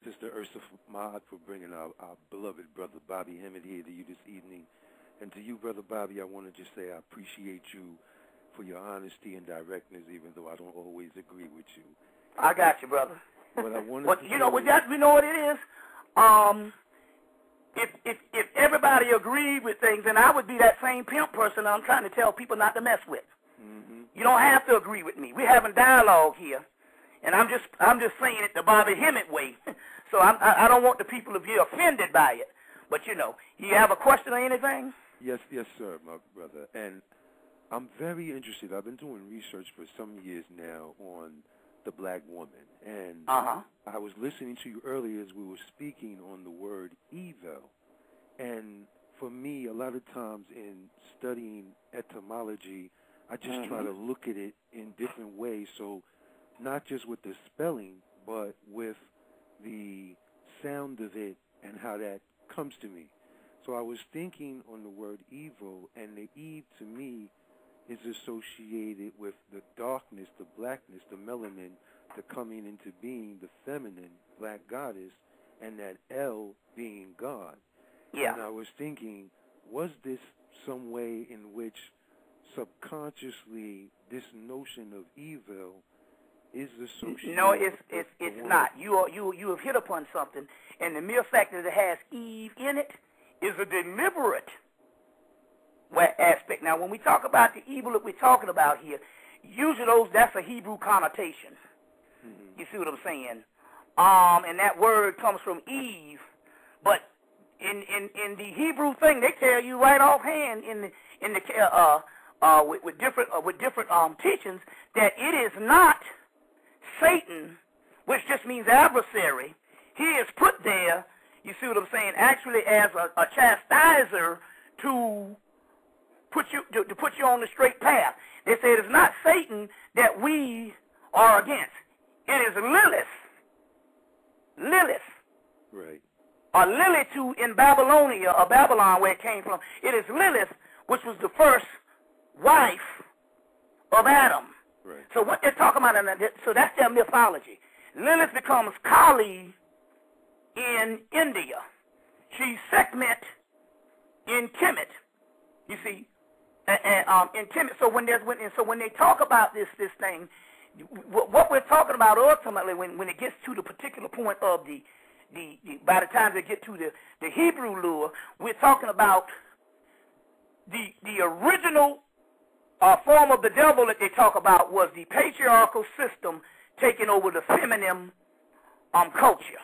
Sister Ursa Ma'at, for bringing our beloved brother Bobby Hemmitt here to you this evening. And to you, Brother Bobby, I want to just say I appreciate you for your honesty and directness, even though I don't always agree with you. I got you, brother. What I wanted well, to you know what it is? If everybody agreed with things, then I would be that same pimp person I'm trying to tell people not to mess with. Mm-hmm. You don't have to agree with me. We're having dialogue here, and I'm just saying it the Bobby Hemmitt way. So I don't want the people to be offended by it. But you have a question or anything? Yes, sir, my brother. And I'm very interested. I've been doing research for some years now on the black woman. And I was listening to you earlier as we were speaking on the word evil. And for me, a lot of times in studying etymology, I just try to look at it in different ways. So not just with the spelling, but with the sound of it and how that comes to me. So I was thinking on the word evil, and the Eve to me is associated with the darkness, the blackness, the melanin, the coming into being, the feminine black goddess, and that El being God. Yeah. And I was thinking, was this some way in which subconsciously this notion of evil is associated? No, it's not. You have hit upon something, and the mere fact that it has Eve in it is a deliberate aspect. Now, when we talk about the evil that we're talking about here, usually that's a Hebrew connotation. Mm-hmm. You see what I'm saying? And that word comes from Eve, but in the Hebrew thing, they tell you right offhand with different teachings that it is not Satan, which just means adversary. He is put there, you see what I'm saying, actually as a chastiser to put you on the straight path. They say it is not Satan that we are against. It is Lilith. Right. Or Lilith in Babylonia, or Babylon, where it came from. It is Lilith, which was the first wife of Adam. Right. So what they're talking about, so that's their mythology. Lilith becomes Kali in India. She's Sekhmet in Kemet. You see, in Kemet. So when they talk about this thing, what we're talking about ultimately, when it gets to the particular point of the by the time they get to the Hebrew lore, we're talking about the original form of the devil that they talk about was the patriarchal system taking over the feminine culture.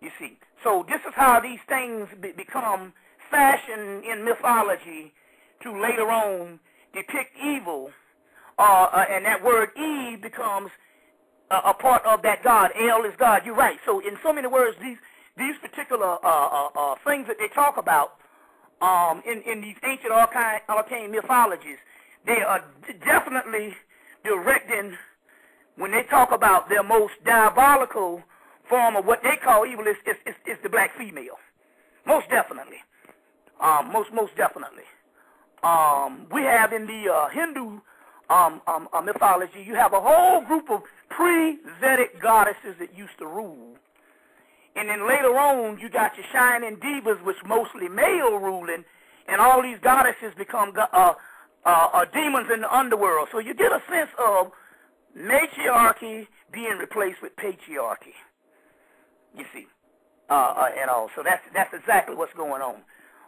You see, so this is how these things become fashioned in mythology to later on depict evil, and that word Eve becomes a part of that God. El is God. You're right. So in so many words, these particular things that they talk about in these ancient arcane mythologies, they are definitely directing, when they talk about their most diabolical form of what they call evil is the black female. Most definitely. Most definitely. We have in the Hindu mythology, you have a whole group of pre-Vedic goddesses that used to rule. And then later on, you got your shining divas, which mostly male ruling, and all these goddesses become demons in the underworld. So you get a sense of matriarchy being replaced with patriarchy. You see, and all. So that's exactly what's going on.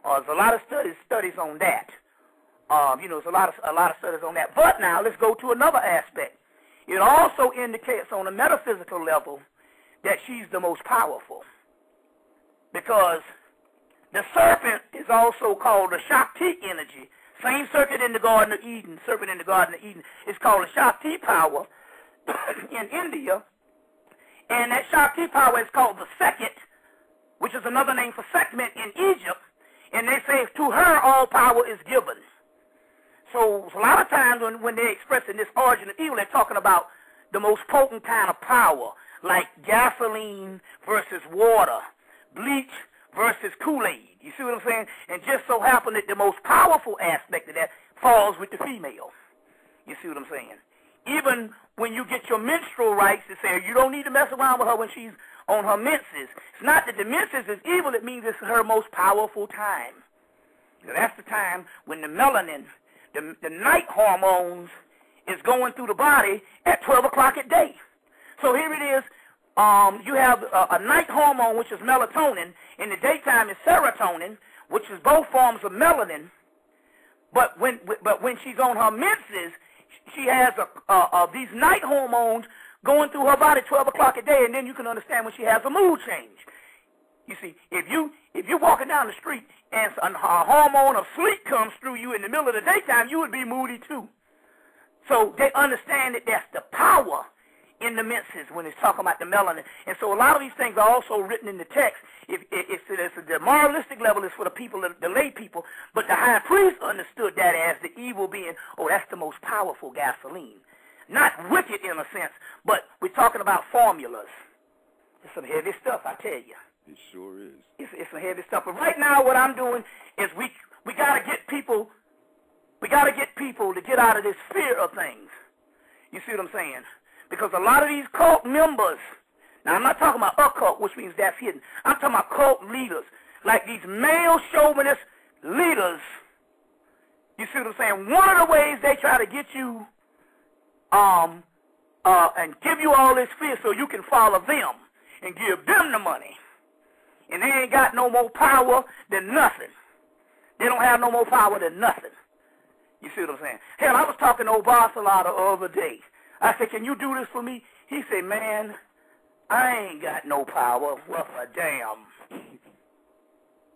There's a lot of studies on that. There's a lot of studies on that. But now let's go to another aspect. It also indicates on a metaphysical level that she's the most powerful, because the serpent is also called the Shakti energy. Same serpent in the Garden of Eden. Serpent in the Garden of Eden is called the Shakti power in India, and that Shakti power is called the Sekhet, which is another name for Sekhmet in Egypt. And they say to her all power is given. So a lot of times when they're expressing this origin of evil, they're talking about the most potent kind of power, like gasoline versus water, bleach versus Kool-Aid. You see what I'm saying? And just so happen that the most powerful aspect of that falls with the female. You see what I'm saying? Even when you get your menstrual rights, they say you don't need to mess around with her when she's on her menses. It's not that the menses is evil. It means it's her most powerful time. So that's the time when the melanin, the night hormones, is going through the body at 12 o'clock at day. So here it is. You have a night hormone, which is melatonin. In the daytime, it's serotonin, which is both forms of melanin. But when she's on her menses, she has these night hormones going through her body 12 o'clock a day, and then you can understand when she has a mood change. You see, if you're walking down the street and a hormone of sleep comes through you in the middle of the daytime, you would be moody too. So they understand that that's the power in the menses when it's talking about the melanin. And so a lot of these things are also written in the text. The moralistic level is for the people, the lay people, but the high priest understood that as the evil being, oh, that's the most powerful gasoline. Not wicked in a sense, but we're talking about formulas. It's some heavy stuff, I tell you. It sure is. It's some heavy stuff. But right now what I'm doing is we got to get people, to get out of this fear of things. You see what I'm saying? Because a lot of these cult members, now I'm not talking about occult, which means that's hidden. I'm talking about cult leaders, like these male chauvinist leaders. You see what I'm saying? One of the ways they try to get you and give you all this fear so you can follow them and give them the money. And they ain't got no more power than nothing. They don't have no more power than nothing. You see what I'm saying? Hell, I was talking to Obasala the other day. I said, can you do this for me? He said, man, I ain't got no power. What a damn.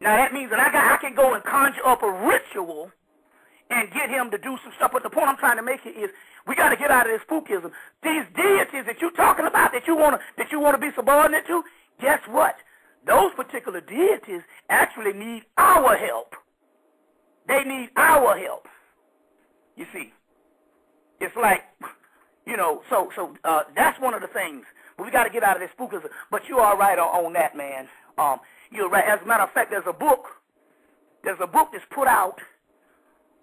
Now, that means that I can go and conjure up a ritual and get him to do some stuff. But the point I'm trying to make here is we got to get out of this spookism. These deities that you're talking about that you want to be subordinate to, guess what? Those particular deities actually need our help. They need our help. You see, it's like, you know, so that's one of the things. But we got to get out of this spookism. But you are right on that, man. You're right. As a matter of fact, there's a book that's put out.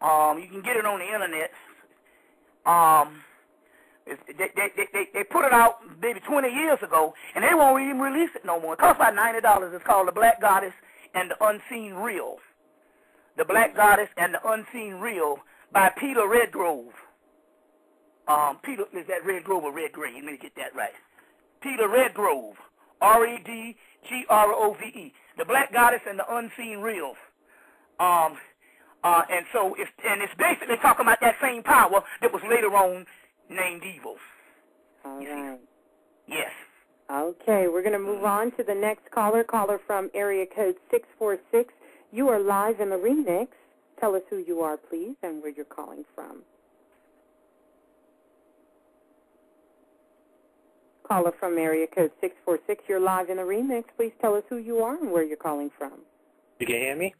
You can get it on the internet. They put it out maybe 20 years ago, and they won't even release it no more. It costs about $90. It's called The Black Goddess and the Unseen Real. The Black Goddess and the Unseen Real by Peter Redgrove. Peter, is that Redgrove or Redgrave? Let me get that right. Peter Redgrove, Redgrove. The Black Goddess and the Unseen Real. And so it's basically talking about that same power that was later on named evil. All right. Yes. Okay, we're going to move on to the next caller from area code 646. You are live in the remix. Tell us who you are, please, and where you're calling from. Caller from area code 646, you're live in the remix. Please tell us who you are and where you're calling from. You can hear me?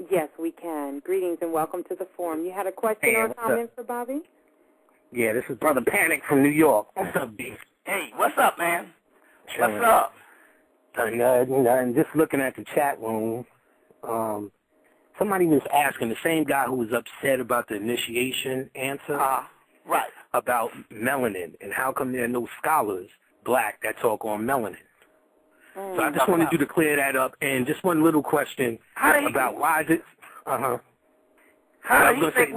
Yes, we can. Greetings and welcome to the forum. You had a question or comment for Bobby? Yeah, this is Brother Panic from New York. What's up, B? Hey, what's up, man? Chilling. What's up? And just looking at the chat room, somebody was asking, the same guy who was upset about the initiation answer, right, about melanin, and how come there are no scholars, black, that talk on melanin. So I just wanted you to clear that up. And just one little question about why is it... How do you think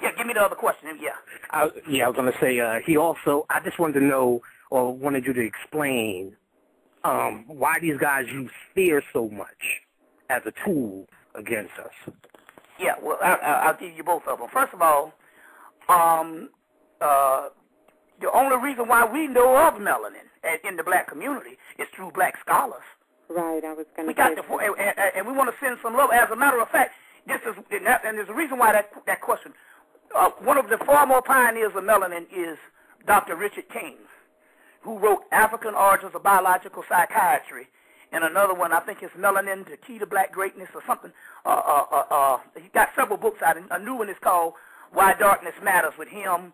Yeah, give me the other question, yeah. I was going to say, he also... I just wanted to know, or wanted you to explain, why these guys use fear so much as a tool against us. Yeah, well, I'll give you both of them. First of all, the only reason why we know of melanin in the black community is through black scholars. Right, I was going to say and we want to send some love. As a matter of fact, and there's a reason why that question. One of the former pioneers of melanin is Dr. Richard King, who wrote African Origins of Biological Psychiatry, and another one, I think it's Melanin, the Key to Black Greatness or something. He got several books out. A new one is called Why Darkness Matters with him,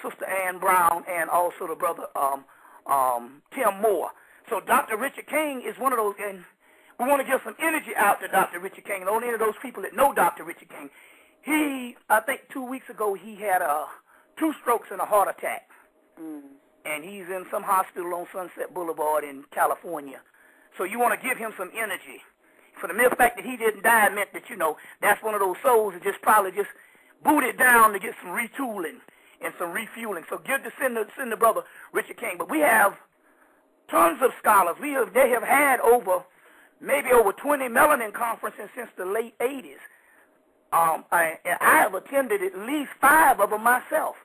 Sister Ann Brown, and also the brother Tim Moore. So Dr. Richard King is one of those, and we want to give some energy out to Dr. Richard King, and only of those people that know Dr. Richard King. I think 2 weeks ago, he had 2 strokes and a heart attack. and he's in some hospital on Sunset Boulevard in California. So you want to give him some energy. For the mere fact that he didn't die meant that, you know, that's one of those souls that just probably just booted down to get some retooling and some refueling. So send the brother Richard King. But we have tons of scholars. They have had maybe over 20 melanin conferences since the late 80s. I have attended at least 5 of them myself.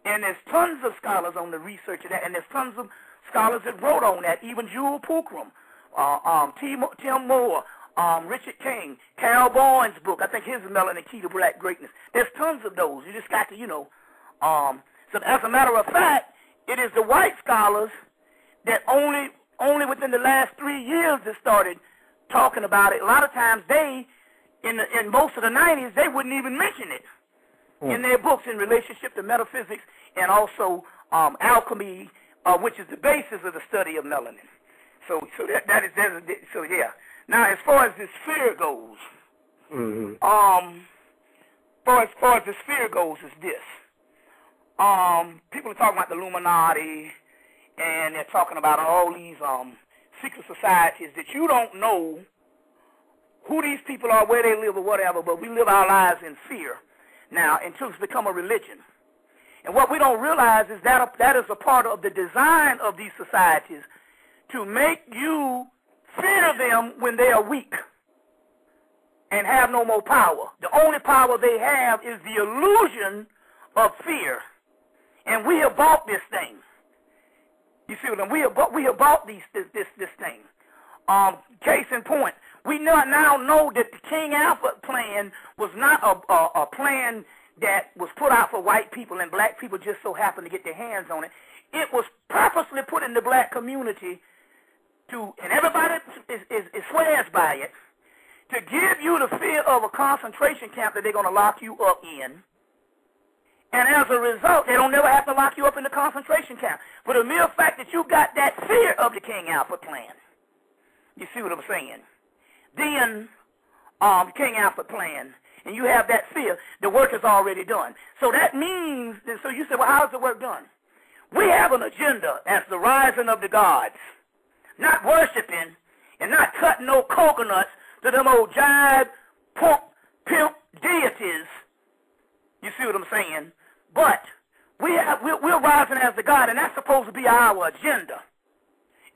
And there's tons of scholars on the research of that, and there's tons of scholars that wrote on that, even Jewel Pookrum, Tim Moore, Richard King, Carol Boyne's book. I think his is Melanin Key to Black Greatness. There's tons of those. You just got to, you know. So as a matter of fact, it is the white scholars that only within the last 3 years that started talking about it. A lot of times in most of the 90s, they wouldn't even mention it in their books in relationship to metaphysics and also alchemy, which is the basis of the study of melanin. So yeah. Now, as far as the sphere goes, as far as the sphere goes, is this. People are talking about the Illuminati, and they're talking about all these secret societies that you don't know who these people are, where they live, or whatever, but we live our lives in fear now until it's become a religion. And what we don't realize is that is a part of the design of these societies to make you fear them when they are weak and have no more power. The only power they have is the illusion of fear. And we have bought this thing. You see what I mean? We have bought this thing. Case in point, we now know that the King Alfred plan was not a plan that was put out for white people and black people just so happened to get their hands on it. It was purposely put in the black community and everybody swears by it, to give you the fear of a concentration camp that they're going to lock you up in. And as a result, they don't never have to lock you up in the concentration camp. For the mere fact that you got that fear of the King Alfred plan. You see what I'm saying? Then, King Alfred plan, and you have that fear, the work is already done. So that means, so you say, well, how's the work done? We have an agenda as the rising of the gods. Not worshiping and not cutting no coconuts to them old jive, pimp deities. You see what I'm saying? But we're rising as the God, and that's supposed to be our agenda.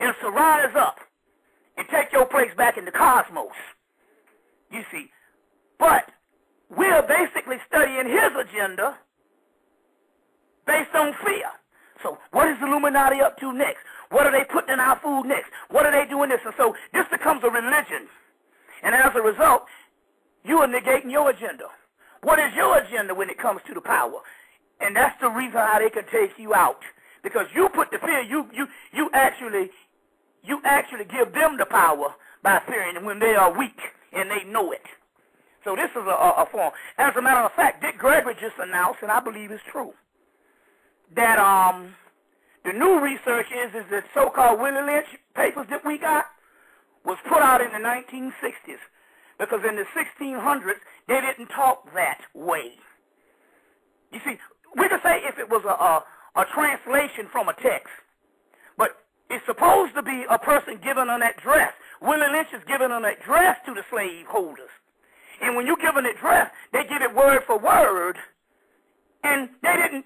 It's to rise up and take your place back in the cosmos. You see. But we're basically studying his agenda based on fear. So what is the Illuminati up to next? What are they putting in our food next? What are they doing this? And so this becomes a religion. And as a result, you are negating your agenda. What is your agenda when it comes to the power? And that's the reason how they can take you out. Because you put the fear, you actually give them the power by fearing them when they are weak and they know it. So this is a form. As a matter of fact, Dick Gregory just announced, and I believe it's true, that the new research is that so-called Willie Lynch papers that we got was put out in the 1960s. Because in the 1600s, they didn't talk that way. You see, we could say if it was a translation from a text, but it's supposed to be a person giving an address. Willie Lynch is giving an address to the slave holders. And when you give an address, they give it word for word. And they didn't,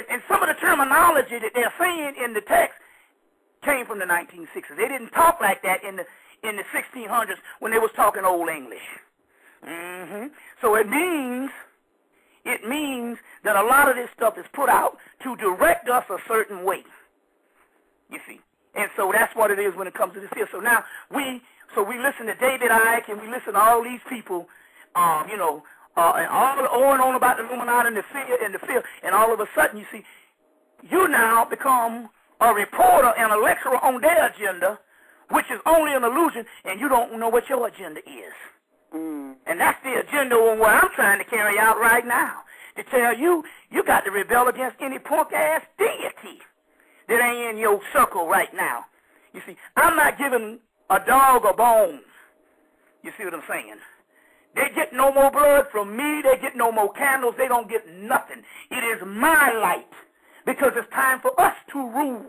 and some of the terminology that they're saying in the text came from the 1960s. They didn't talk like that in the 1600s when they was talking Old English. So it means that a lot of this stuff is put out to direct us a certain way. You see, and so that's what it is when it comes to this here. So now we listen to David Icke and we listen to all these people, and all on and on about the Illuminati and the fear, and all of a sudden you see, you now become a reporter and a lecturer on their agenda, which is only an illusion, and you don't know what your agenda is. And that's the agenda on what I'm trying to carry out right now, to tell you, you got to rebel against any punk-ass deity that ain't in your circle right now. You see, I'm not giving a dog a bone. You see what I'm saying? They get no more blood from me. They get no more candles. They don't get nothing. It is my light because it's time for us to rule.